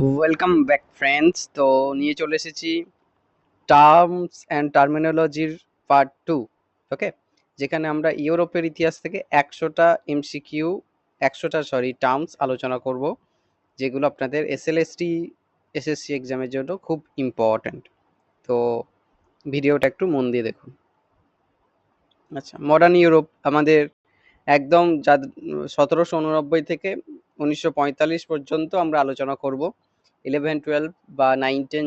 Welcome back friends. তো নিয়ে চলে এসেছি টার্মস অ্যান্ড টার্মিনোলজির পার্ট 2। ওকে, যেখানে আমরা ইউরোপের ইতিহাস থেকে 100টা টার্মস আলোচনা করব, যেগুলো আপনাদের এসএসসি এক্সামের জন্য খুব ইম্পর্ট্যান্ট। তো ভিডিওটা একটু মন দিয়ে দেখুন। আচ্ছা, মডার্ন ইউরোপ আমাদের একদম 1789 থেকে 1945 পর্যন্ত আমরা আলোচনা করব। 11-12 বা 9-10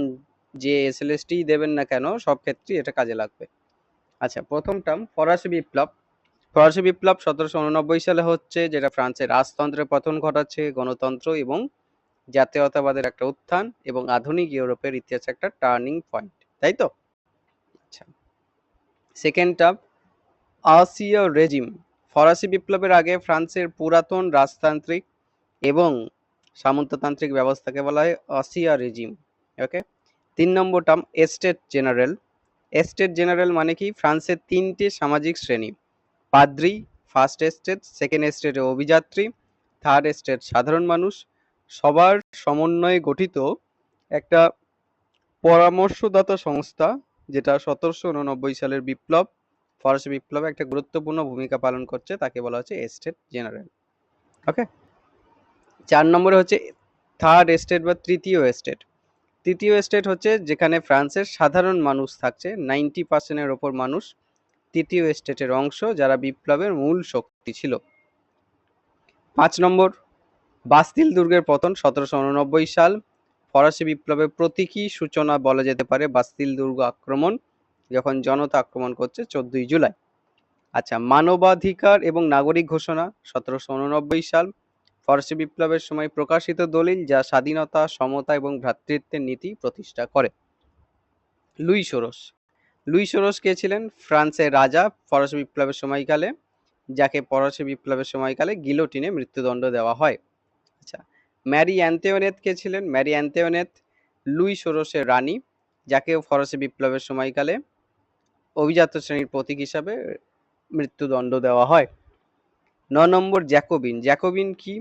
যে এসএলএসটি দেবেন না কেন, সব ক্ষেত্রেই এটা কাজে লাগবে। আচ্ছা, প্রথম টার্ম ফরাসি বিপ্লব। ফরাসি বিপ্লব 1789 সালে হচ্ছে, যেটা ফ্রান্সের রাজতন্ত্রের পতন ঘটাচ্ছে, গণতন্ত্র এবং জাতীয়তাবাদের একটা উত্থান এবং আধুনিক ইউরোপের ইতিহাসে একটা টার্নিং পয়েন্ট, তাই তো? আচ্ছা, সেকেন্ড টার্ম আসিয়া রেজিম। ফরাসি বিপ্লবের আগে ফ্রান্সের পুরাতন রাজতান্ত্রিক এবং সামন্ততান্ত্রিক ব্যবস্থাকে বলা হয় আসিয়া রেজিম। ওকে, 3 নম্বর term estate general. Estate general মানে কি? ফ্রান্সের 3টে সামাজিক শ্রেণী: পাদ্রি, ফার্স্ট এস্টেট, সেকেন্ড এস্টেটে অভিযাত্রী, থার্ড এস্টেট সাধারণ মানুষ, সবার সমন্বয়ে গঠিত একটা পরামর্শদাতা সংস্থা, যেটা 1789 সালের বিপ্লব, ফরাসি বিপ্লবে একটা গুরুত্বপূর্ণ ভূমিকা পালন করছে, তাকে বলা হচ্ছে এস্টেট জেনারেল। ওকে, 4 নম্বরে হচ্ছে থার্ড এস্টেট বা তৃতীয় এস্টেট। তৃতীয় এস্টেট হচ্ছে যেখানে ফ্রান্সের সাধারণ মানুষ থাকছে, 90%-এর ওপর মানুষ তৃতীয় এস্টেটের অংশ, যারা বিপ্লবের মূল শক্তি ছিল। 5 নম্বর বাস্তিল দুর্গের পতন 1789 সাল। ফরাসি বিপ্লবের প্রতীকী সূচনা বলা যেতে পারে বাস্তিল দুর্গ আক্রমণ, যখন জনতা আক্রমণ করছে 14ই জুলাই। আচ্ছা, মানবাধিকার এবং নাগরিক ঘোষণা 1789 সাল। ফরাসি বিপ্লবের সময় প্রকাশিত দলিল, যা স্বাধীনতা, সমতা এবং ভ্রাতৃত্বের নীতি প্রতিষ্ঠা করে। লুই সোরস। লুই সোরস কে ছিলেন? ফ্রান্সের রাজা ফরাসি বিপ্লবের সময়কালে, যাকে ফরাসি বিপ্লবের সময়কালে গিলোটিনে মৃত্যুদণ্ড দেওয়া হয়। আচ্ছা, ম্যারি অ্যান্তোয়ানেত কে ছিলেন? ম্যারি অ্যান্তোয়ানেত লুই সোরসের রানী, যাকে ফরাসি বিপ্লবের সময়কালে অভিজাত শ্রেণীর প্রতীক হিসাবে মৃত্যুদণ্ড দেওয়া হয়। 9 নম্বর জ্যাকোবিন। জ্যাকোবিন কি?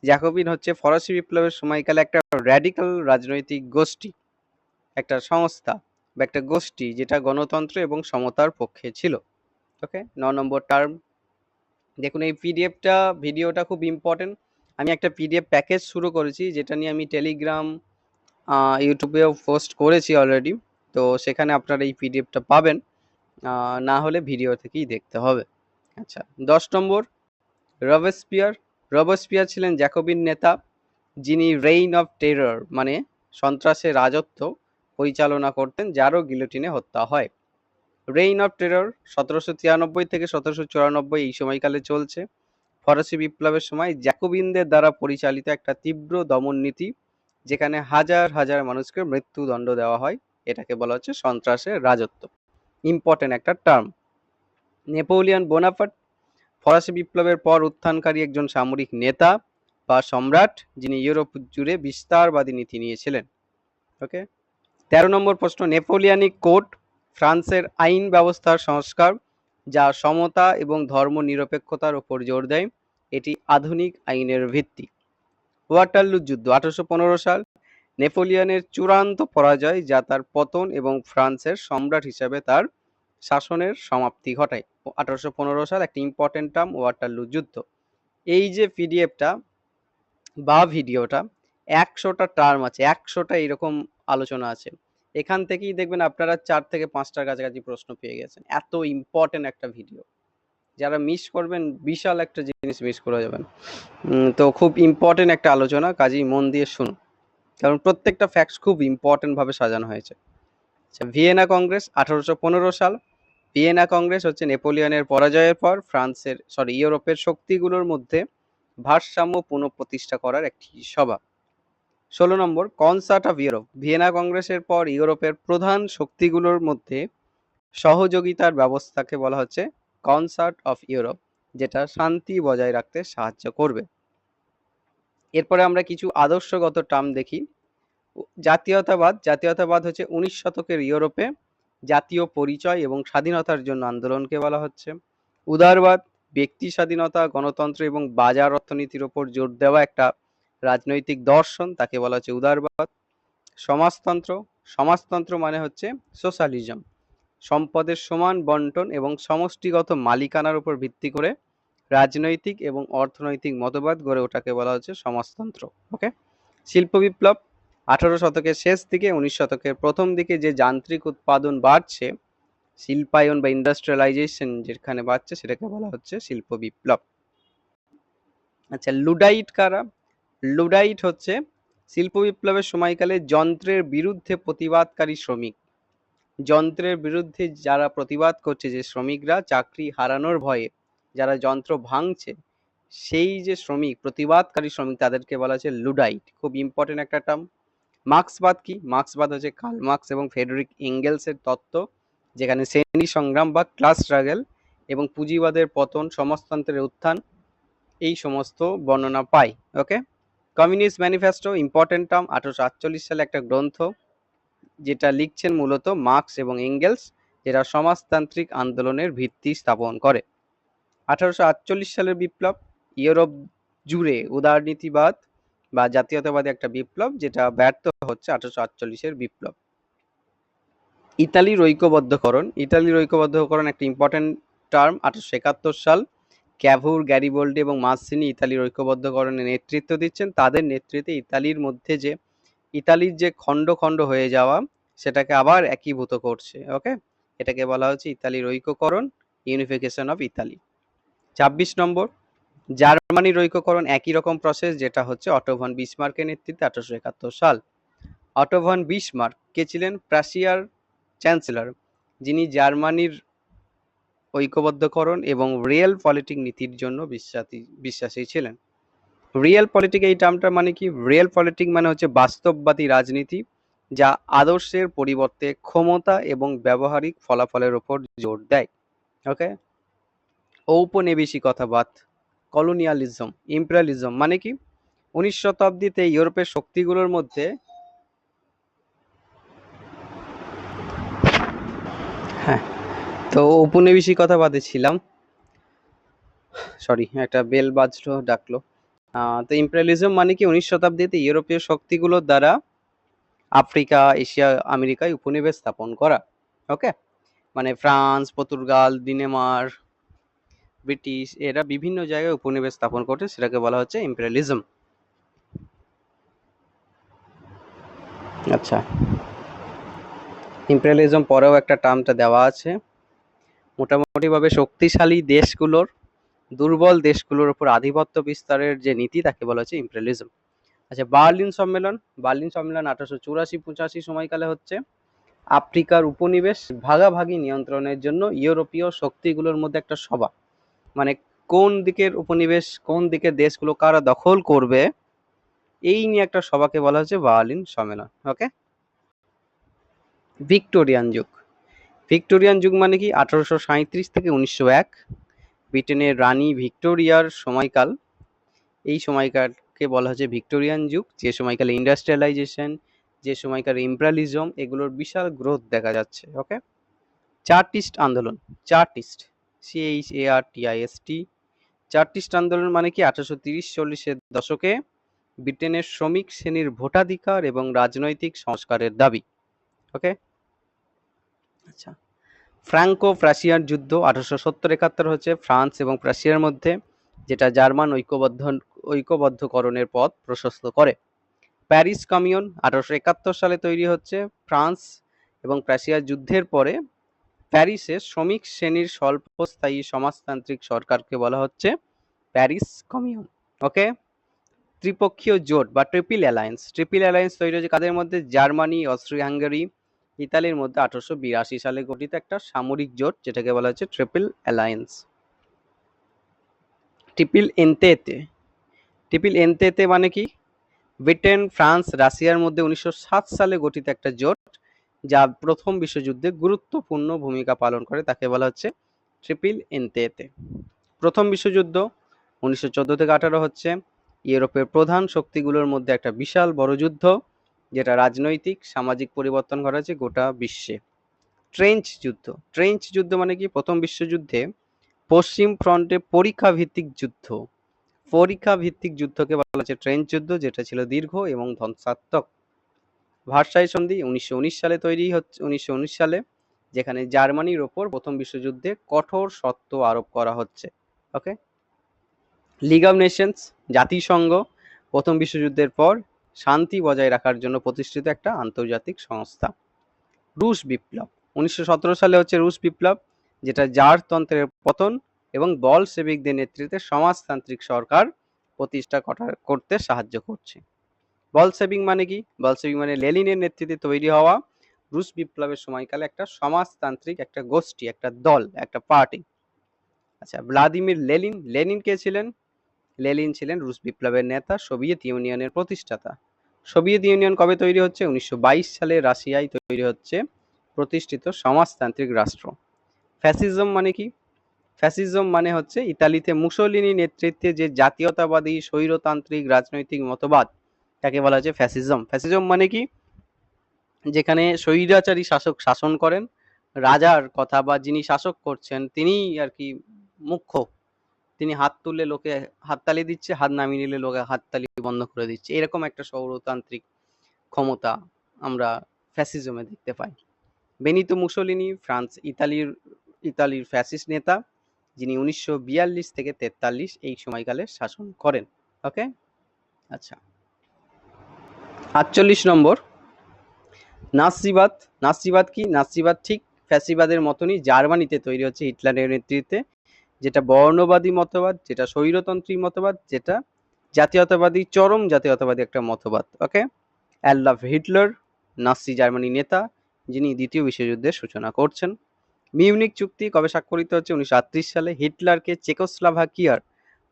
জ্যাকোবিন হচ্ছে ফরাসি বিপ্লবের সময়কালে একটা র্যাডিক্যাল রাজনৈতিক গোষ্ঠী, একটা সংস্থা বা একটা গোষ্ঠী, যেটা গণতন্ত্র এবং সমতার পক্ষে ছিল। ওকে, 9 নম্বর টার্ম। দেখুন, এই ভিডিওটা খুব ইম্পর্টেন্ট। আমি একটা পিডিএফ প্যাকেজ শুরু করেছি, যেটা নিয়ে আমি টেলিগ্রাম, ইউটিউবেও পোস্ট করেছি অলরেডি। তো সেখানে আপনারা এই পিডিএফটা পাবেন, না হলে ভিডিও থেকেই দেখতে হবে। আচ্ছা, 10 নম্বর রবেসপিয়ার। রবেসপিয়ার ছিলেন জ্যাকোবিন নেতা, যিনি রেইন অফ টেরর মানে সন্ত্রাসের রাজত্ব পরিচালনা করতেন, যারও গিলোটিনে হত্যা হয়। রেইন অফ টেরর 1793 থেকে 1794 এই সময়কালে চলছে। ফরাসি বিপ্লবের সময় জ্যাকোবিনদের দ্বারা পরিচালিত একটা তীব্র দমন নীতি, যেখানে হাজার হাজার মানুষকে মৃত্যুদণ্ড দেওয়া হয়। এটাকে বলা হচ্ছে সন্ত্রাসের রাজত্ব। ইম্পর্টেন্ট একটা টার্ম। নেপোলিয়ন বোনাপার্ট ফরাসি বিপ্লবের পর উত্থানকারী একজন সামরিক নেতা বা সম্রাট, যিনি ইউরোপ জুড়ে বিস্তারবাদী নীতি নিয়েছিলেন। ওকে, 13 নম্বর প্রশ্ন নেপোলিয়ানিক কোড। ফ্রান্সের আইন ব্যবস্থার সংস্কার, যা সমতা এবং ধর্মনিরপেক্ষতার উপর জোর দেয়। এটি আধুনিক আইনের ভিত্তি। ওয়াটারলু যুদ্ধ 1815 সাল, নেপোলিয়নের চূড়ান্ত পরাজয়, যা তার পতন এবং ফ্রান্সের সম্রাট হিসাবে তার শাসনের সমাপ্তি ঘটায়। 1815 সাল একটা ইম্পর্টেন্ট টার্ম, ওয়াটারলু যুদ্ধ। এই যে পিডিএফটা বা ভিডিওটা, 100টা টার্ম আছে, 100টা এরকম আলোচনা আছে। এখান থেকেই দেখবেন আপনারা 4 থেকে 5টার কাছাকাছি প্রশ্ন পেয়ে গেছেন। এত ইম্পর্টেন্ট একটা ভিডিও, যারা মিস করবেন বিশাল একটা জিনিস মিস করে যাবেন। তো খুব ইম্পর্টেন্ট একটা আলোচনা, কাজেই মন দিয়ে শুনুন, কারণ প্রত্যেকটা ফ্যাক্টস খুব ইম্পর্টেন্ট ভাবে সাজানো হয়েছে। আচ্ছা, ভিয়েনা কংগ্রেস 1815 সাল। ভিয়েনা কংগ্রেস হচ্ছে নেপোলিয়নের পরাজয়ের পর ইউরোপের শক্তিগুলোর মধ্যে ভারসাম্য পুনঃপ্রতিষ্ঠা করার একটি সভা। 16 নম্বর কনসার্ট অফ ইউরোপ। ভিয়েনা কংগ্রেসের পর ইউরোপের প্রধান শক্তিগুলোর মধ্যে সহযোগিতার ব্যবস্থাকে বলা হচ্ছে কনসার্ট অফ ইউরোপ, যেটা শান্তি বজায় রাখতে সাহায্য করবে। এরপরে আমরা কিছু আদর্শগত টার্ম দেখি। জাতীয়তাবাদ। জাতীয়তাবাদ হচ্ছে 19 শতকের ইউরোপে জাতীয় পরিচয় এবং স্বাধীনতার জন্য আন্দোলনকে বলা হচ্ছে। উদারবাদ ব্যক্তি স্বাধীনতা, গণতন্ত্র এবং বাজার অর্থনীতির উপর জোর দেওয়া একটা রাজনৈতিক দর্শন তাকে বলা হচ্ছে উদারবাদ। সমাজতন্ত্র, সমাজতন্ত্র মানে হচ্ছে সোশ্যালিজম, সম্পদের সমান বন্টন এবং সমষ্টিগত মালিকানার উপর ভিত্তি করে রাজনৈতিক এবং অর্থনৈতিক মতবাদ গড়ে ওঠাকে বলা হচ্ছে সমাজতন্ত্র। ওকে। শিল্প বিপ্লব, 18 শতকের শেষ দিকে 19 শতকের প্রথম দিকে যে যান্ত্রিক উৎপাদন বাড়ছে, শিল্পায়ন বা ইন্ডাস্ট্রিয়ালাইজেশন যেখানে বাড়ছে, সেটাকে বলা হচ্ছে শিল্প বিপ্লব। আচ্ছা, লুডাইট কারা? লুডাইট হচ্ছে শিল্প বিপ্লবের সময়কালে যন্ত্রের বিরুদ্ধে প্রতিবাদকারী শ্রমিক। যন্ত্রের বিরুদ্ধে যারা প্রতিবাদ করছে, যে শ্রমিকরা চাকরি হারানোর ভয়ে যারা যন্ত্র ভাঙছে, সেই যে শ্রমিক, প্রতিবাদকারী শ্রমিক, তাদেরকে বলা হচ্ছে লুডাইট। খুব ইম্পর্টেন্ট একটা টার্ম। মার্ক্সবাদ কি? মার্ক্সবাদ হচ্ছে কার্ল মার্কস এবং ফ্রেডরিক এঙ্গেলসের তত্ত্ব, যেখানে শ্রেণী সংগ্রাম বা ক্লাস স্ট্রাগল এবং পুঁজিবাদের পতন, সমাজতন্ত্রের উত্থান, এই সমস্ত বর্ণনা পাই। ওকে। কমিউনিস্ট ম্যানিফেস্টো, ইম্পর্টেন্ট টার্ম, 1848 সালে একটা গ্রন্থ, যেটা লিখছেন মূলত মার্কস এবং এঙ্গেলস, যেটা সমাজতান্ত্রিক আন্দোলনের ভিত্তি স্থাপন করে। 1848 সালের বিপ্লব, ইউরোপ জুড়ে উদারনীতিবাদ বা জাতীয়তাবাদী একটা বিপ্লব, যেটা ব্যর্থ হচ্ছে 1848-এর বিপ্লব। ইতালির ঐক্যবদ্ধকরণ, ইতালির ঐক্যবদ্ধকরণ একটা ইম্পর্টেন্ট টার্ম। 1871 সাল, ক্যাভুর, গ্যারিবোল্ডি এবং মাসিনি ইতালির ঐক্যবদ্ধকরণে নেতৃত্ব দিচ্ছেন। তাদের নেতৃত্বে ইতালির মধ্যে যে ইতালির যে খণ্ড খণ্ড হয়ে যাওয়া, সেটাকে আবার একীভূত করছে। ওকে, এটাকে বলা হচ্ছে ইতালির ঐক্যকরণ, ইউনিফিকেশন অফ ইতালি। 26 নম্বর, জার্মানির ঐক্যকরণ, একই রকম প্রসেস, যেটা হচ্ছে অটো ভন বিসমার্কের নেতৃত্বে 1871 সাল। অটো ভন বিসমার্ক কে ছিলেন? প্রাশিয়ার চ্যান্সেলর, যিনি জার্মানির ঐক্যবদ্ধকরণ এবং রিয়েল পলিটিক নীতির জন্য বিশ্বাসী ছিলেন। রিয়েল পলিটিক, এই টার্মটা মানে কি? রিয়েল পলিটিক মানে হচ্ছে বাস্তববাদী রাজনীতি, যা আদর্শের পরিবর্তে ক্ষমতা এবং ব্যবহারিক ফলাফলের উপর জোর দেয়। ওকে। ঔপনিবেশিকতাবাদ, কলোনিয়ালিজম, ইম্পেরিয়ালিজম মানে কি? 19 শতাব্দীতে ইউরোপের শক্তিগুলোর মধ্যে হ্যাঁ, তো ঔপনিবেশিকতাবাদে ছিলাম, সরি একটা বেল বাজলো, ডাকলো। তো ইম্পেরিয়ালিজম মানে কি? 19 শতাব্দীতে ইউরোপীয় শক্তিগুলোর দ্বারা আফ্রিকা, এশিয়া, আমেরিকায় উপনিবেশ স্থাপন করা। ওকে, মানে ফ্রান্স, পর্তুগাল, ডেনমার্ক, ব্রিটিশ, এরা বিভিন্ন জায়গায় উপনিবেশ স্থাপন করছে, সেটাকে বলা হচ্ছে ইম্পেরিয়ালিজম। আচ্ছা, ইম্পেরিয়ালিজম পরেও একটা টার্মটা দেওয়া আছে, মোটামুটিভাবে শক্তিশালী দেশগুলোর দুর্বল দেশগুলোর উপর আধিপত্য বিস্তারের যে নীতি, তাকে বলা হচ্ছে ইম্পেরিয়ালিজম। আচ্ছা, বার্লিন সম্মেলন, বার্লিন সম্মেলন 1884-85 সময়কালে হচ্ছে আফ্রিকার উপনিবেশ ভাগাভাগি নিয়ন্ত্রণের জন্য ইউরোপীয় শক্তিগুলোর মধ্যে একটা সভা, মানে কোন দিকের উপনিবেশ, কোন দিকের দেশগুলো কারা দখল করবে, এই নিয়ে একটা সভাকে বলা হচ্ছে বার্লিন সম্মেলন। ওকে। ভিক্টোরিয়ান যুগ, ভিক্টোরিয়ান যুগ মানে কি? 1837 থেকে 1901, ব্রিটেনের রানী ভিক্টোরিয়ার সময়কাল, এই সময়কালকে বলা হচ্ছে ভিক্টোরিয়ান যুগ, যে সময়কালে ইন্ডাস্ট্রিয়ালাইজেশন, যে সময়কালে ইম্পেরিয়ালিজম, এগুলোর বিশাল গ্রোথ দেখা যাচ্ছে। ওকে। চার্টিস্ট আন্দোলন, চার্টিস্ট, CHARTIST, চার্টিস্ট আন্দোলন মানে কি? 1830-40-এর দশকে ব্রিটেনের শ্রমিক শ্রেণীর ভোটাধিকার এবং রাজনৈতিক সংস্কারের দাবি। ওকে। আচ্ছা, ফ্রাঙ্কো প্রাশিয়ান যুদ্ধ 1870-71 হচ্ছে ফ্রান্স এবং প্রাশিয়ার মধ্যে, যেটা জার্মান ঐক্যবদ্ধকরণের পথ প্রশস্ত করে। প্যারিস কমিউন 1871 সালে তৈরি হচ্ছে। ফ্রান্স এবং প্রাশিয়ার যুদ্ধের পরে প্যারিসে শ্রমিক শ্রেণীর স্বল্পস্থায়ী সমাজতান্ত্রিক সরকারকে বলা হচ্ছে প্যারিস কমিউন। ওকে। ত্রিপক্ষীয় জোট বা ট্রিপল অ্যালায়েন্স, ট্রিপল অ্যালায়েন্স তৈরি হয়েছে কাদের মধ্যে? জার্মানি, অস্ট্রিয়া হাঙ্গেরি, ইতালির মধ্যে 1882 সালে গঠিত একটা সামরিক জোট, যেটাকে বলা হচ্ছে ট্রিপল অ্যালায়েন্স। ট্রিপল এনটেতে, ট্রিপল এনটেতে মানে কি? ব্রিটেন, ফ্রান্স, রাশিয়ার মধ্যে 1907 সালে গঠিত একটা জোট, যা প্রথম বিশ্বযুদ্ধে গুরুত্বপূর্ণ ভূমিকা পালন করে, তাকে বলা হচ্ছে ট্রিপল এনটেতে। প্রথম বিশ্বযুদ্ধ 1914 থেকে 18 হচ্ছে ইউরোপের প্রধান শক্তিগুলোর মধ্যে একটা বিশাল বড় যুদ্ধ, যেটা রাজনৈতিক সামাজিক পরিবর্তন ঘটাচ্ছে গোটা বিশ্বে। ট্রেঞ্চ যুদ্ধ, ট্রেঞ্চ যুদ্ধ মানে কি? প্রথম বিশ্বযুদ্ধে পশ্চিম ফ্রন্টে পরীক্ষা ভিত্তিক যুদ্ধ, পরীক্ষা ভিত্তিক যুদ্ধকে বলা হচ্ছে ট্রেঞ্চ যুদ্ধ, যেটা ছিল দীর্ঘ এবং ধ্বংসাত্মক। ভার্সাই সন্ধি 1919 সালে তৈরি হচ্ছে, 1919 সালে, যেখানে জার্মানির ওপর প্রথম বিশ্বযুদ্ধে কঠোর শর্ত আরোপ করা হচ্ছে। ওকে। লিগ অব নেশনস, জাতিসংঘ, প্রথম বিশ্বযুদ্ধের পর শান্তি বজায় রাখার জন্য প্রতিষ্ঠিত একটা আন্তর্জাতিক সংস্থা। রুশ বিপ্লব 1917 সালে হচ্ছে রুশ বিপ্লব, যেটা জারতন্ত্রের পতন এবং বলশেভিকদের নেতৃত্বে সমাজতান্ত্রিক সরকার প্রতিষ্ঠা করতে সাহায্য করছে। বলশেভিক মানে কি? বলশেভিক মানে লেনিনের নেতৃত্বে তৈরি হওয়া রুশ বিপ্লবের সময়কালে একটা সমাজতান্ত্রিক একটা গোষ্ঠী, একটা দল, একটা পার্টি। আচ্ছা, ভ্লাদিমির লেনিন, লেনিন কে ছিলেন? লেনিন ছিলেন রুশ বিপ্লবের নেতা, সোভিয়েত ইউনিয়নের প্রতিষ্ঠাতা। সোভিয়েত ইউনিয়ন কবে তৈরি হচ্ছে? 1922 সালে রাশিয়ায় তৈরি হচ্ছে প্রতিষ্ঠিত সমাজতান্ত্রিক রাষ্ট্র। ফ্যাসিজম মানে কি? ফ্যাসিজম মানে হচ্ছে ইতালিতে মুসোলিনি নেতৃত্বে যে জাতীয়তাবাদী স্বৈরতান্ত্রিক রাজনৈতিক মতবাদ, তাকে বলা হচ্ছে ফ্যাসিজম। ফ্যাসিজম মানে কি? যেখানে স্বৈরাচারী শাসক শাসন করেন, রাজার কথা বা যিনি শাসক করছেন তিনি আর কি মুখ্য, তিনি হাত তুললে লোকে হাততালি দিচ্ছে, হাত নামিয়ে নিলে লোকে হাততালি বন্ধ করে দিচ্ছে, এরকম একটা স্বৈরতান্ত্রিক ক্ষমতা আমরা ফ্যাসিজমে দেখতে পাই। বেনিতো মুসোলিনি ইতালির ফ্যাসিস্ট নেতা, যিনি 1942 থেকে 43 এই সময়কালে শাসন করেন। ওকে। আচ্ছা, 48 নম্বর, নাৎসিবাদ। নাৎসিবাদ কি? নাৎসিবাদ ঠিক ফ্যাসিবাদের মতনই জার্মানিতে তৈরি হচ্ছে হিটলারের নেতৃত্বে, যেটা বর্ণবাদী মতবাদ, যেটা স্বৈরতন্ত্রী মতবাদ, যেটা জাতীয়তাবাদী, চরম জাতীয়তাবাদী একটা মতবাদ। ওকে। অ্যাডলফ হিটলার নাৎসি জার্মানি নেতা, যিনি দ্বিতীয় বিশ্বযুদ্ধের সূচনা করছেন। মিউনিক চুক্তি কবে স্বাক্ষরিত হচ্ছে? 1938 সালে। হিটলারকে চেকোস্লোভাকিয়ার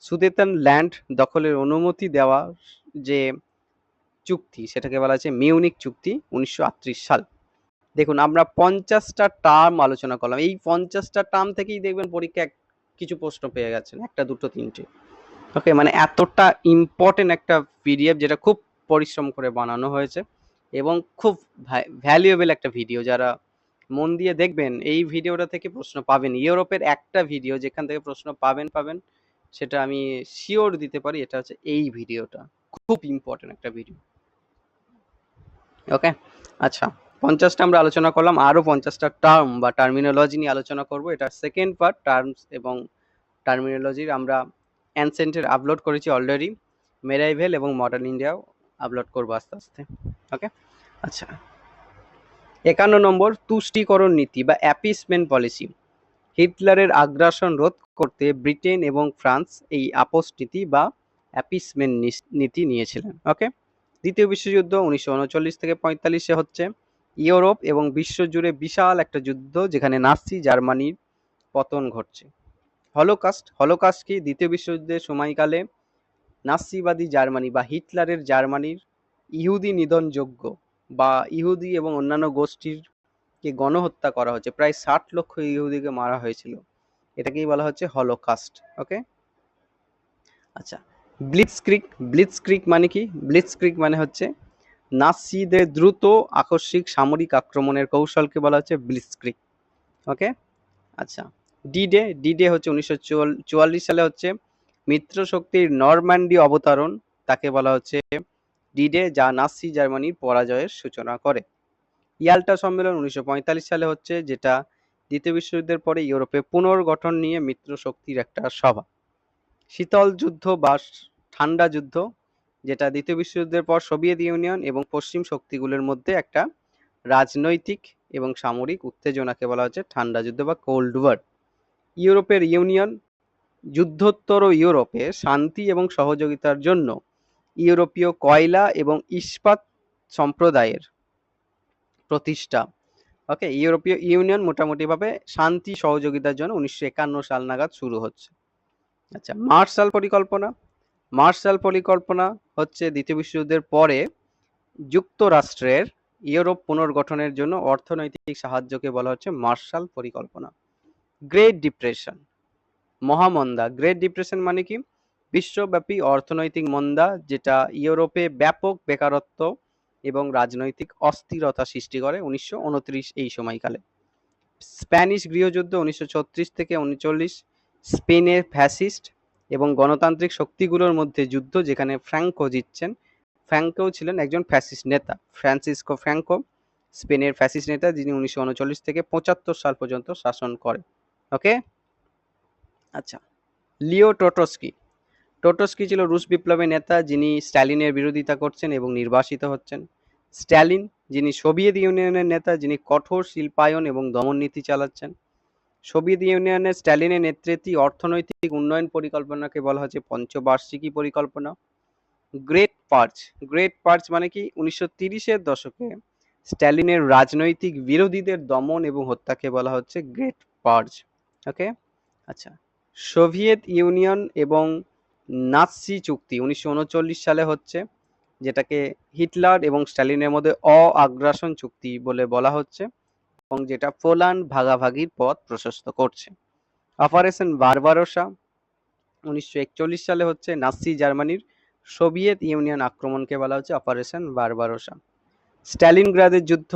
সুদেতেনল্যান্ড দখলের অনুমতি দেওয়া যে চুক্তি, সেটাকে বলা হচ্ছে মিউনিক চুক্তি, 1938 সাল। দেখুন, আমরা 50টা টার্ম আলোচনা করলাম, এই 50টা টার্ম থেকেই দেখবেন পরীক্ষা কিছু প্রশ্ন পেয়ে গেছেন, একটা দুটো তিনটে। ওকে, মানে এতটা ইম্পর্টেন্ট একটা পিডিএফ, যেটা খুব পরিশ্রম করে বানানো হয়েছে এবং খুব ভ্যালুয়েবল একটা ভিডিও। যারা মন দিয়ে দেখবেন এই ভিডিওটা থেকে প্রশ্ন পাবেন। ইউরোপের একটা ভিডিও যেখান থেকে প্রশ্ন পাবেন, সেটা আমি শিওর দিতে পারি, এটা হচ্ছে এই ভিডিওটা। খুব ইম্পর্টেন্ট একটা ভিডিও। ওকে। আচ্ছা, 50টা আমরা আলোচনা করলাম, আরো 50টা টার্ম বা টার্মিনোলজি নিয়ে আলোচনা করব। এটা সেকেন্ড পার্ট, টার্মস এবং টার্মিনোলজির। আমরা অ্যানসেন্টের আপলোড করেছি অলরেডি, মেরাইভেল এবং মডার্ন ইন্ডিয়াও আপলোড করবো আস্তে আস্তে। ওকে। আচ্ছা, 51 নম্বর, তুষ্টিকরণ নীতি বা অ্যাপিসমেন্ট পলিসি। হিটলারের আগ্রাসন রোধ করতে ব্রিটেন এবং ফ্রান্স এই আপোস নীতি বা অ্যাপিসমেন্ট নীতি নিয়েছিলেন। ওকে। দ্বিতীয় বিশ্বযুদ্ধ 1939 থেকে 45-এ হচ্ছে। ইউরোপ এবং বিশ্ব জুড়ে বিশাল একটা যুদ্ধ, যেখানে নাৎসি জার্মানির পতন ঘটছে। হলোকাস্ট। হলোকাস্ট কি? দ্বিতীয় বিশ্বযুদ্ধের সময়কালে নাৎসিবাদী জার্মানি বা হিটলারের জার্মানির ইহুদি নিধনযোগ্য বা ইহুদি এবং অন্যান্য গোষ্ঠীর কে গণহত্যা করা হচ্ছে, প্রায় 60 লক্ষ ইহুদিকে মারা হয়েছিল, এটাকেই বলা হচ্ছে হলোকাস্ট। ওকে। আচ্ছা, ব্লিটজক্রিগ। ব্লিটজক্রিগ মানে কি? ব্লিটজক্রিগ মানে হচ্ছে নাৎসিদের দ্রুত আকস্মিক সামরিক আক্রমণের কৌশলকে বলা হচ্ছে ব্লিটজক্রিগ। ওকে। আচ্ছা, ডি-ডে। ডি-ডে হচ্ছে 1944 সালে হচ্ছে মিত্র শক্তির নরম্যান্ডি অবতরণ, তাকে বলা হচ্ছে ডি-ডে, যা নাৎসি জার্মানির পরাজয়ের সূচনা করে। ইয়াল্টা সম্মেলন 1945 সালে হচ্ছে, যেটা দ্বিতীয় বিশ্বযুদ্ধের পরে ইউরোপে পুনর্গঠন নিয়ে মিত্র শক্তির একটা সভা। শীতল যুদ্ধ বা ঠান্ডা যুদ্ধ, যেটা দ্বিতীয় বিশ্বযুদ্ধের পর সোভিয়েত ইউনিয়ন এবং পশ্চিম শক্তিগুলোর মধ্যে একটা রাজনৈতিক এবং সামরিক উত্তেজনাকে বলা হচ্ছে ঠান্ডা যুদ্ধ বা কোল্ড ওয়ার। ইউরোপের ইউনিয়ন, যুদ্ধোত্তর ইউরোপে শান্তি এবং সহযোগিতার জন্য ইউরোপীয় কয়লা এবং ইস্পাত সম্প্রদায়ের প্রতিষ্ঠা। ওকে। ইউরোপীয় ইউনিয়ন মোটামুটিভাবে শান্তি সহযোগিতার জন্য 1951 সাল নাগাদ শুরু হচ্ছে। আচ্ছা, মার্শাল পরিকল্পনা। মার্শাল পরিকল্পনা হচ্ছে দ্বিতীয় বিশ্বযুদ্ধের পরে যুক্তরাষ্ট্রের ইউরোপ পুনর্গঠনের জন্য অর্থনৈতিক সাহায্যকে বলা হচ্ছে মার্শাল পরিকল্পনা। গ্রেট ডিপ্রেশন, মহামন্দা। গ্রেট ডিপ্রেশন মানে কি? বিশ্বব্যাপী অর্থনৈতিক মন্দা, যেটা ইউরোপে ব্যাপক বেকারত্ব এবং রাজনৈতিক অস্থিরতা সৃষ্টি করে 1929 এই সময়কালে। স্প্যানিশ গৃহযুদ্ধ 1936 থেকে 39, স্পেনের ফ্যাসিস্ট এবং গণতান্ত্রিক শক্তিগুলোর মধ্যে যুদ্ধ, যেখানে ফ্র্যাঙ্কো জিতছেন। ফ্র্যাঙ্কো ছিলেন একজন ফ্যাসিস্ট নেতা, ফ্রান্সিসকো ফ্র্যাঙ্কো স্পেনের ফ্যাসিস্ট নেতা, যিনি 1939 থেকে 75 সাল পর্যন্ত শাসন করেন। ওকে, আচ্ছা। লিও টোটস্কি। টোটস্কি ছিল রুশ বিপ্লবী নেতা, যিনি স্ট্যালিনের বিরোধিতা করছেন এবং নির্বাসিত হচ্ছেন। স্ট্যালিন, যিনি সোভিয়েত ইউনিয়নের নেতা, যিনি কঠোর শিল্পায়ন এবং দমন নীতি চালাচ্ছেন। সোভিয়েত ইউনিয়নের স্ট্যালিনের নেতৃত্বে অর্থনৈতিক উন্নয়ন পরিকল্পনাকে বলা হচ্ছে পঞ্চবার্ষিকী পরিকল্পনা। গ্রেট পার্চ। গ্রেট পার্চ মানে কি, 1930-এর দশকে স্ট্যালিনের রাজনৈতিক বিরোধীদের দমন এবং হত্যাকে বলা হচ্ছে গ্রেট পার্চ। ওকে, আচ্ছা। সোভিয়েত ইউনিয়ন এবং নাৎসি চুক্তি 1939 সালে হচ্ছে, যেটাকে হিটলার এবং স্ট্যালিনের মধ্যে অ-আগ্রাসন চুক্তি বলে বলা হচ্ছে, এবং যেটা পোল্যান্ড ভাগাভাগির পথ প্রশস্ত করছে। অপারেশন বারবারোসা 1941 সালে হচ্ছে, নাৎসি জার্মানির সোভিয়েত ইউনিয়ন আক্রমণকে বলা হচ্ছে অপারেশন বারবারোসা। স্ট্যালিনগ্রাদের যুদ্ধ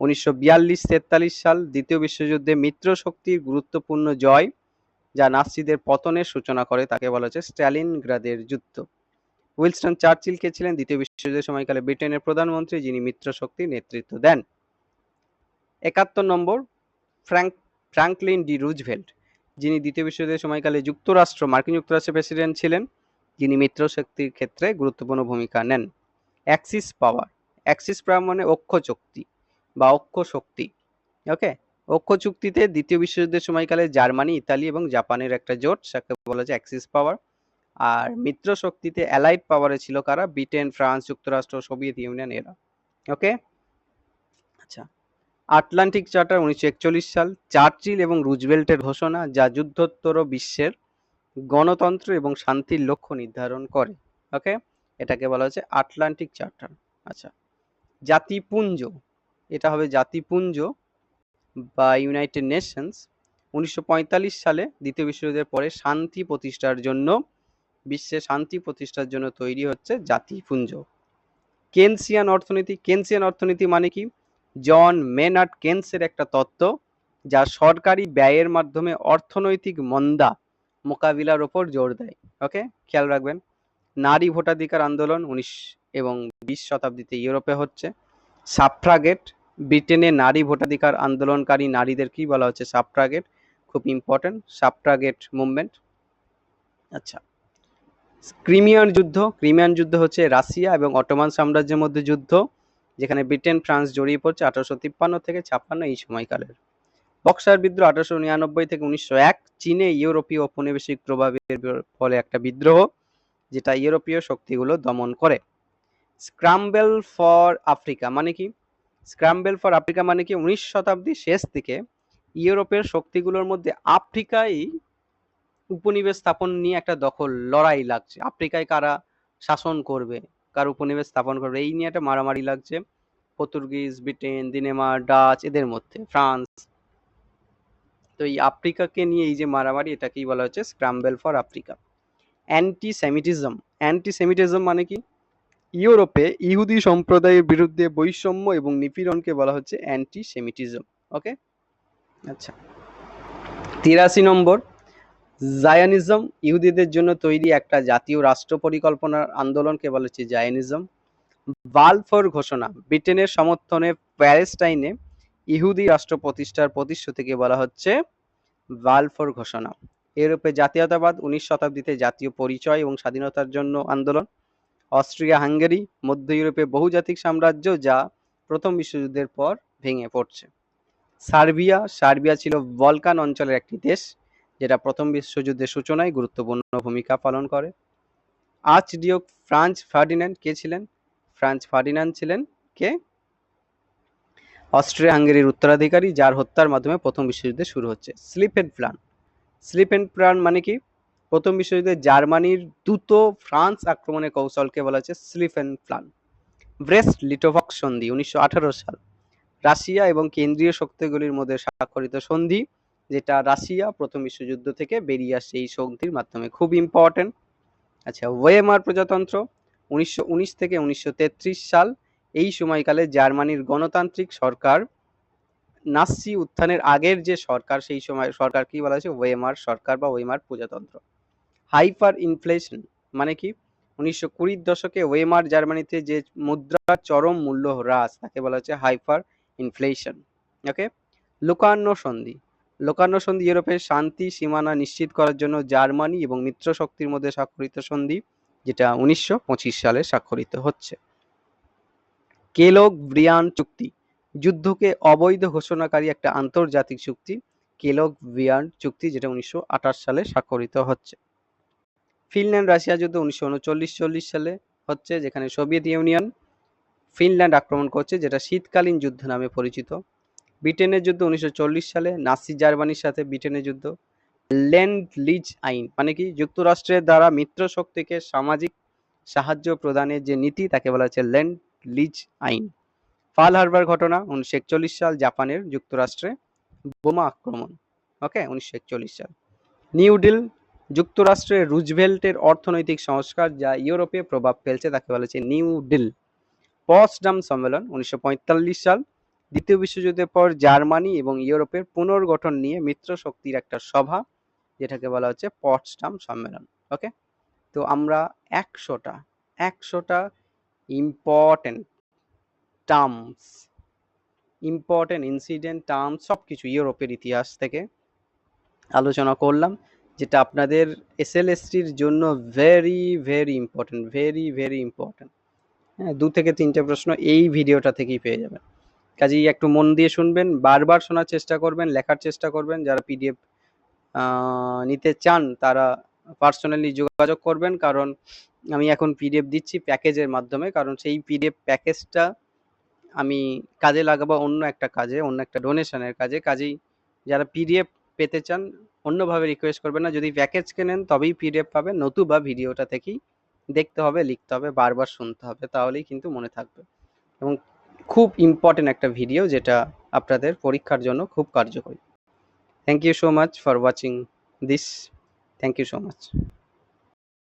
1942-43 সাল, দ্বিতীয় বিশ্বযুদ্ধে মিত্র শক্তির গুরুত্বপূর্ণ জয়, যা নাৎসিদের পতনের সূচনা করে, তাকে বলা হচ্ছে স্ট্যালিনগ্রাদের যুদ্ধ। উইনস্টন চার্চিল কে ছিলেন দ্বিতীয় বিশ্বযুদ্ধের সময়কালে ব্রিটেনের প্রধানমন্ত্রী, যিনি মিত্র শক্তির নেতৃত্ব দেন। 71 নম্বর, ফ্র্যাঙ্কলিন ডি রুজভেল্ট, যিনি দ্বিতীয় বিশ্বযুদ্ধের সময়কালে মার্কিন যুক্তরাষ্ট্রের প্রেসিডেন্ট ছিলেন, যিনি মিত্র শক্তির ক্ষেত্রে গুরুত্বপূর্ণ ভূমিকা নেন। অ্যাক্সিস পাওয়ার। অ্যাক্সিস পাওয়ার মানে অক্ষ শক্তি বা অক্ষ শক্তি। ওকে, অক্ষ চুক্তিতে দ্বিতীয় বিশ্বযুদ্ধের সময়কালে জার্মানি, ইতালি এবং জাপানের একটা জোট, যাকে বলা যায় অ্যাক্সিস পাওয়ার। আর মিত্র শক্তিতে অ্যালাইড পাওয়ারে ছিল কারা? ব্রিটেন, ফ্রান্স, যুক্তরাষ্ট্র, সোভিয়েত ইউনিয়ন, এরা। ওকে, আচ্ছা। আটলান্টিক চার্টার 1941 সাল, চার্চিল এবং রুজভেল্টের ঘোষণা, যা যুদ্ধোত্তর বিশ্বের গণতন্ত্র এবং শান্তির লক্ষ্য নির্ধারণ করে। ওকে, এটাকে বলা হচ্ছে আটলান্টিক চার্টার। আচ্ছা, জাতিপুঞ্জ, এটা হবে জাতিপুঞ্জ বা ইউনাইটেড নেশনস। 1945 সালে দ্বিতীয় বিশ্বযুদ্ধের পরে শান্তি প্রতিষ্ঠার জন্য, বিশ্বে শান্তি প্রতিষ্ঠার জন্য তৈরি হচ্ছে জাতিপুঞ্জ। কেনসিয়ান অর্থনীতি। কেনসিয়ান অর্থনীতি মানে কি? জন মেনার্ড কেনসের একটা তত্ত্ব, যা সরকারি ব্যয়ের মাধ্যমে অর্থনৈতিক মন্দা মোকাবিলার ওপর জোর দেয়। ওকে, খেয়াল রাখবেন। নারী ভোটাধিকার আন্দোলন 19 এবং 20 শতাব্দীতে ইউরোপে হচ্ছে। সাফ্রাগেট, ব্রিটেনে নারী ভোটাধিকার আন্দোলনকারী নারীদের কি বলা হচ্ছে? সাফ্রাগেট, খুব ইম্পর্টেন্ট সাফ্রাগেট মুভমেন্ট। আচ্ছা, ক্রিমিয়ান যুদ্ধ। ক্রিমিয়ান যুদ্ধ হচ্ছে রাশিয়া এবং অটোমান সাম্রাজ্যের মধ্যে যুদ্ধ, যেখানে ব্রিটেন, ফ্রান্স জড়িয়ে পড়ছে 1853 থেকে 56 এই সময়কালের। বক্সার বিদ্রোহ 1899 থেকে 1901, চীনে ইউরোপীয় ঔপনিবেশিক প্রভাবের ফলে একটা বিদ্রোহ, যেটা ইউরোপীয় শক্তিগুলো দমন করে। স্ক্রাম্বল ফর আফ্রিকা মানে কি? স্ক্রাম্বল ফর আফ্রিকা মানে কি, 19 শতাব্দীর শেষ দিকে ইউরোপের শক্তিগুলোর মধ্যে আফ্রিকায় উপনিবেশ স্থাপন নিয়ে একটা লড়াই লাগছে। আফ্রিকায় কারা শাসন করবে, কার উপনিবেশ স্থাপন করবে, এই নিয়ে একটা মারামারি লাগছে পর্তুগিজ, ব্রিটেন, ডেনমার্ক, ডাচ, এদের মধ্যে, ফ্রান্স। তো এই আফ্রিকাকে নিয়ে এই যে মারামারি, এটাকেই বলা হচ্ছে স্ক্রাম্বল ফর আফ্রিকা। অ্যান্টিসেমিটিজম। অ্যান্টিসেমিটিজম মানে কি? ইউরোপে ইহুদি সম্প্রদায়ের বিরুদ্ধে বৈষম্য এবং নিপীড়নকে বলা হচ্ছে অ্যান্টিসেমিটিজম। ওকে, আচ্ছা। 83 নম্বর, জায়নিজম। ইহুদিদের জন্য তৈরি একটা জাতীয় রাষ্ট্র পরিকল্পনার আন্দোলনকে বলা হচ্ছে জায়নিজম। বালফোর ঘোষণা। ব্রিটেনের সমর্থনে প্যালেস্টাইনে ইহুদি রাষ্ট্র প্রতিষ্ঠার প্রতিশ্রুতিকে বলা হচ্ছে বালফোর ঘোষণা। ইউরোপে জাতীয়তাবাদ 19 শতাব্দীতে জাতীয় পরিচয় এবং স্বাধীনতার জন্য আন্দোলন। অস্ট্রিয়া হাঙ্গেরি মধ্য ইউরোপে বহুজাতিক সাম্রাজ্য, যা প্রথম বিশ্বযুদ্ধের পর ভেঙে পড়ছে। সার্বিয়া। সার্বিয়া ছিল বলকান অঞ্চলের একটি দেশ, যেটা প্রথম বিশ্বযুদ্ধের সূচনায় গুরুত্বপূর্ণ ভূমিকা পালন করে। আর্চডিউক ফ্রান্স ফার্ডিন্যান্ড কে ছিলেন? ফ্রান্স ফার্ডিন্যান্ড ছিলেন কে? অস্ট্রিয়া হাঙ্গেরির উত্তরাধিকারী, যার হত্যার মাধ্যমে প্রথম বিশ্বযুদ্ধ শুরু হচ্ছে। স্লিপেড প্ল্যান। স্লিপেড প্ল্যান মানে কি? প্রথম বিশ্বযুদ্ধে জার্মানির দ্রুত ফ্রান্স আক্রমণের কৌশলকে বলা হচ্ছে স্লিপেড প্ল্যান। ব্রেস্ট লিটোভস্ক সন্ধি 1918 সাল, রাশিয়া এবং কেন্দ্রীয় শক্তিগুলির মধ্যে স্বাক্ষরিত সন্ধি, যেটা রাশিয়া প্রথম বিশ্বযুদ্ধ থেকে বেরিয়ে আসছে এই সন্ধির মাধ্যমে, খুব ইম্পর্টেন্ট। আচ্ছা, ওয়েমার প্রজাতন্ত্র 1919 থেকে 1933 সাল, এই সময়কালে জার্মানির গণতান্ত্রিক সরকার, নাৎসি উত্থানের আগের যে সরকার, সেই সময় সরকার কি বলা হয়েছে? ওয়েমার সরকার বা ওয়েমার প্রজাতন্ত্র। হাইপার ইনফ্লেশন মানে কি? 1920-র দশকে ওয়েমার জার্মানিতে যে মুদ্রার চরম মূল্য হ্রাস তাকে বলা হচ্ছে হাইপার ইনফ্লেশন। ওকে। লোকার্নো সন্ধি। লোকার্নো সন্ধি ইউরোপের শান্তি সীমানা নিশ্চিত করার জন্য জার্মানি এবং মিত্র শক্তির মধ্যে স্বাক্ষরিত সন্ধি, যেটা 1925 সালে স্বাক্ষরিত হচ্ছে। কেলগ-ব্রিয়ান চুক্তি, যুদ্ধকে অবৈধ ঘোষণাকারী একটা আন্তর্জাতিক চুক্তি, কেলগ-ব্রিয়ান চুক্তি, যেটা 1928 সালে স্বাক্ষরিত হচ্ছে। ফিনল্যান্ড রাশিয়া যুদ্ধ 1939-40 সালে হচ্ছে, যেখানে সোভিয়েত ইউনিয়ন ফিনল্যান্ড আক্রমণ করছে, যেটা শীতকালীন যুদ্ধ নামে পরিচিত। ব্রিটেনের যুদ্ধ 1940 সালে, নাসি জার্মানির সাথে ব্রিটেনের যুদ্ধ। ল্যান্ড লিজ আইন মানে কি? যুক্তরাষ্ট্রের দ্বারা মিত্র শক্তিকে সামাজিক সাহায্য প্রদানের যে নীতি তাকে বলা হচ্ছে ল্যান্ড লিজ আইন। পার্ল হারবার ঘটনা 1941 সাল, জাপানের যুক্তরাষ্ট্রে বোমা আক্রমণ। ওকে, 1941 সাল। নিউ ডিল, যুক্তরাষ্ট্রের রুজভেল্টের অর্থনৈতিক সংস্কার যা ইউরোপে প্রভাব ফেলছে তাকে বলা হচ্ছে নিউ ডিল। পটসডাম সম্মেলন 1945 সাল, দ্বিতীয় বিশ্বযুদ্ধের পর জার্মানি এবং ইউরোপের পুনর্গঠন নিয়ে মিত্র শক্তির একটা সভা, যেটাকে বলা হচ্ছে পটসডাম সম্মেলন। ওকে, তো আমরা 100টা important terms, important incident terms সবকিছু ইউরোপের ইতিহাস থেকে আলোচনা করলাম, যেটা আপনাদের এসএলএসটির জন্য very very important, very very important. হ্যাঁ, 2 থেকে 3টে প্রশ্ন এই ভিডিওটা থেকেই পেয়ে যাবেন। কাজেই একটু মন দিয়ে শুনবেন, বারবার শোনার চেষ্টা করবেন, লেখার চেষ্টা করবেন। যারা পিডিএফ নিতে চান তারা পার্সোনালি যোগাযোগ করবেন, কারণ আমি এখন পিডিএফ দিচ্ছি প্যাকেজের মাধ্যমে, কারণ সেই পিডিএফ প্যাকেজটা আমি কাজে লাগাবো অন্য একটা কাজে, অন্য একটা ডোনেশনের কাজে। কাজেই যারা পিডিএফ পেতে চান অন্যভাবে রিকোয়েস্ট করবেন না, যদি প্যাকেজ কেনেন তবেই পিডিএফ পাবেন, নতুবা ভিডিওটা থেকেই দেখতে হবে, লিখতে হবে, বারবার শুনতে হবে, তাহলেই কিন্তু মনে থাকবে। এবং খুব ইম্পর্টেন্ট একটা ভিডিও, যেটা আপনাদের পরীক্ষার জন্য খুব কার্যকরী। Thank you so much for watching this. Thank you so much.